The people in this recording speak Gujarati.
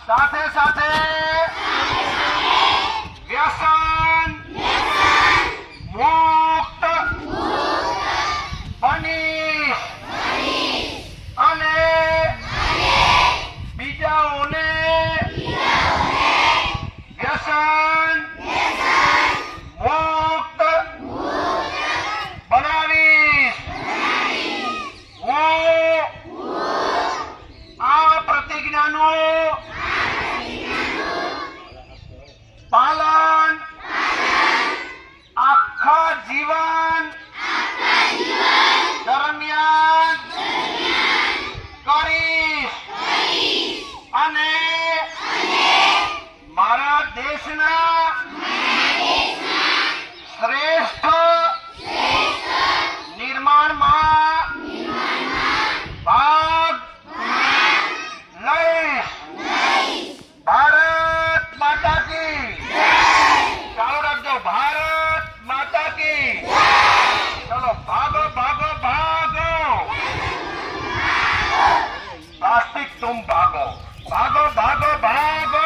સાથે સાથે વ્યસન મુક્ત બનીશ અને બીજાઓને વ્યસન મુક્ત બનાવીશ. હું આ પ્રતિજ્ઞાનું પાલન આખા જીવન દરમિયાન કરીશ અને મારા દેશના શ્રેષ્ઠ નિર્માણમાં ભાગ લઈશ. ભારત માતા કી ચાલુ રાખજો. ભારત માતા કી. ચલો ભાગો ભાગો ભાગો. પ્લાસ્ટિક તુમ ભાગો ભાગો ભાગો ભાગો.